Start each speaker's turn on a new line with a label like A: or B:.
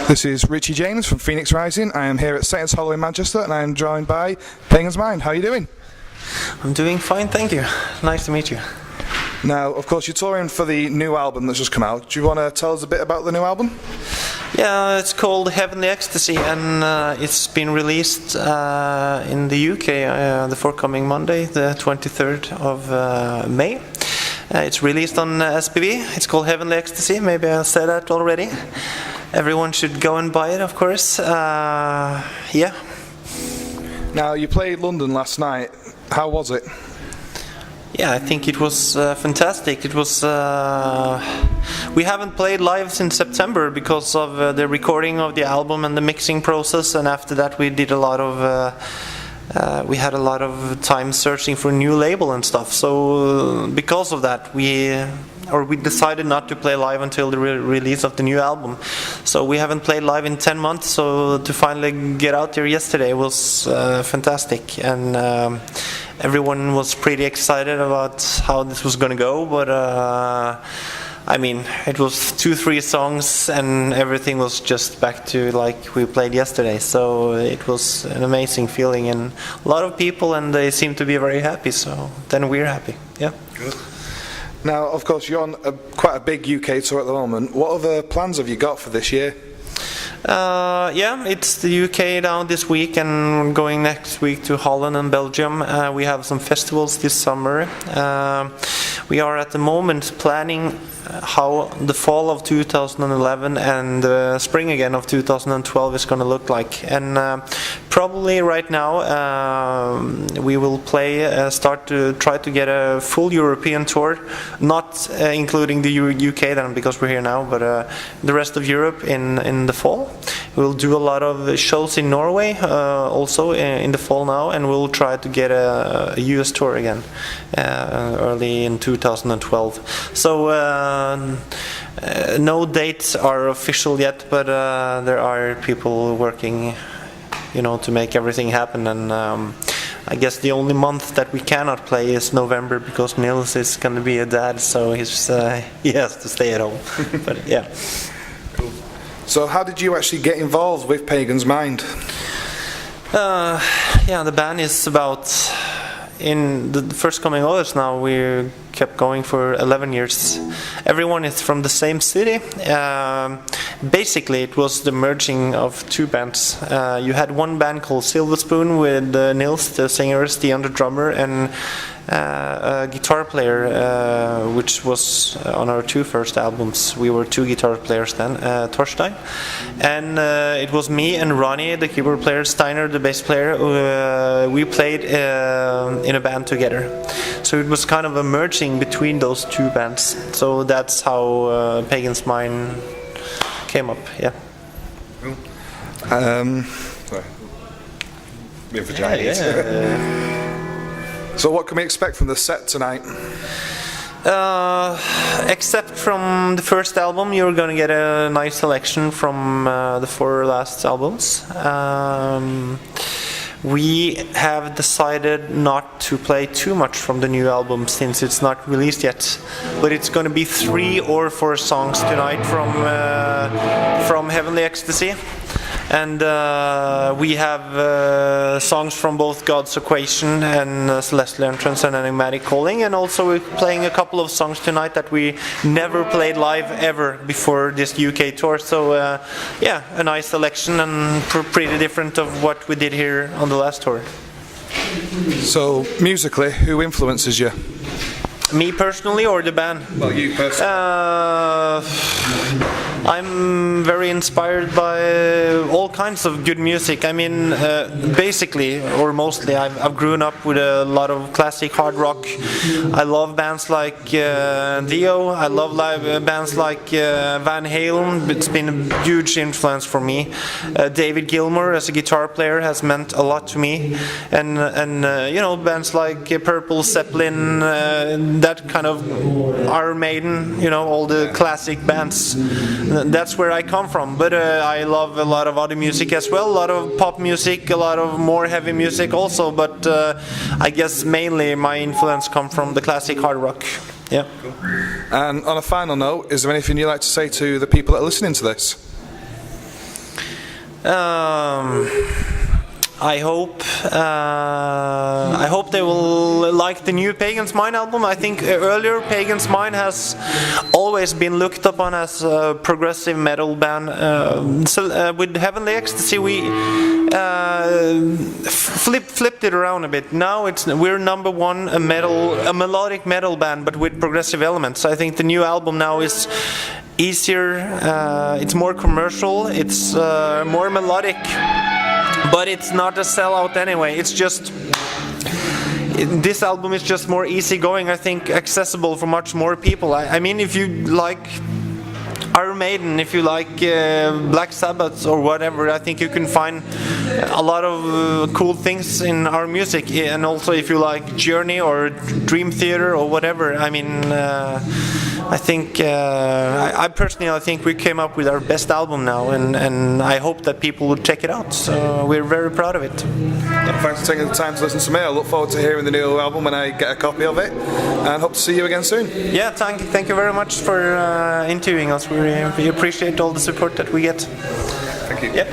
A: This is Ritchie-james from Phoenix Rising. I am here at Satan's Hollow in Manchester and I am joined by Pagans Mind. How are you doing?
B: I'm doing fine, thank you. Nice to meet you.
A: Now, of course, you're touring for the new album that's just come out. Do you want to tell us a bit about the new album?
B: Yeah, it's called Heavenly Ecstasy and it's been released in the UK the forthcoming Monday, the 23rd of May. It's released on SPV. It's called Heavenly Ecstasy. Maybe I said that already. Everyone should go and buy it, of course. Yeah.
A: Now, you played London last night. How was it?
B: Yeah, I think it was fantastic. It was. We haven't played live since September because of the recording of the album and the mixing process, and after that we did a lot of. We had a lot of time searching for a new label and stuff. So because of that, we decided not to play live until the release of the new album. So we haven't played live in 10 months. So to finally get out there yesterday was fantastic, and everyone was pretty excited about how this was going to go. But I mean, it was 2-3 songs and everything was just back to like we played yesterday. So it was an amazing feeling and a lot of people, and they seem to be very happy. So then we're happy. Yeah.
A: Good. Now, of course, you're on quite a big UK tour at the moment. What other plans have you got for this year?
B: Yeah, it's the UK now this week, and going next week to Holland and Belgium. We have some festivals this summer. We are at the moment planning how the fall of 2011 and the spring again of 2012 is going to look like. And probably right now we will start to try to get a full European tour, not including the UK then because we're here now, but the rest of Europe in the fall. We'll do a lot of shows in Norway also in the fall now, and we'll try to get a US tour again early in 2012. So no dates are official yet, but there are people working, to make everything happen. And I guess the only month that we cannot play is November because Nils is going to be a dad, so he has to stay at home. But yeah.
A: Cool. So how did you actually get involved with Pagans Mind?
B: Yeah, the band is about. In the first coming August now, we kept going for 11 years. Everyone is from the same city. Basically, it was the merging of two bands. You had one band called Silver Spoon with Nils, the singer, Stian, the drummer, and a guitar player, which was on our two first albums. We were two guitar players then, Torstein. And it was me and Ronnie, the keyboard player, Steiner, the bass player. We played in a band together. So it was kind of a merging between those two bands. So that's how Pagans Mind came up, yeah.
A: Sorry. So what can we expect from the set tonight?
B: Except from the first album, you're going to get a nice selection from the 4 last albums. We have decided not to play too much from the new album since it's not released yet, but it's going to be 3 or 4 songs tonight from Heavenly Ecstasy. And we have songs from both God's Equation and Celestial Entrance and Enigmatic Calling, and also we're playing a couple of songs tonight that we never played live ever before this UK tour. So yeah, a nice selection and pretty different of what we did here on the last tour.
A: So musically, who influences you?
B: Me personally or the band?
A: Well, you personally.
B: I'm very inspired by all kinds of good music. I mean, basically, or mostly, I've grown up with a lot of classic hard rock. I love bands like Dio. I love bands like Van Halen. It's been a huge influence for me. David Gilmour as a guitar player has meant a lot to me. And bands like Purple, Zeppelin, that kind of Iron Maiden, all the classic bands. That's where I come from, but I love a lot of other music as well, a lot of pop music, a lot of more heavy music also, but I guess mainly my influence comes from the classic hard rock. Yeah.
A: Cool. And on a final note, is there anything you'd like to say to the people that are listening to this?
B: I hope they will like the new Pagans Mind album. I think earlier Pagans Mind has always been looked upon as a progressive metal band. With Heavenly Ecstasy, we flipped it around a bit. Now we're number one, a melodic metal band, but with progressive elements. I think the new album now is easier. It's more commercial. It's more melodic. But it's not a sellout anyway. It's just this album is just more easygoing. I think accessible for much more people. I mean, if you like Iron Maiden, if you like Black Sabbath or whatever, I think you can find a lot of cool things in our music. And also, if you like Journey or Dream Theater or whatever, I mean. I think, I personally think we came up with our best album now, and I hope that people will check it out. So we're very proud of it.
A: Yeah, thanks for taking the time to listen to me. I look forward to hearing the new album when I get a copy of it, and hope to see you again soon.
B: Yeah, thank you very much for interviewing us. We appreciate all the support that we get.
A: Thank you.
B: Yeah.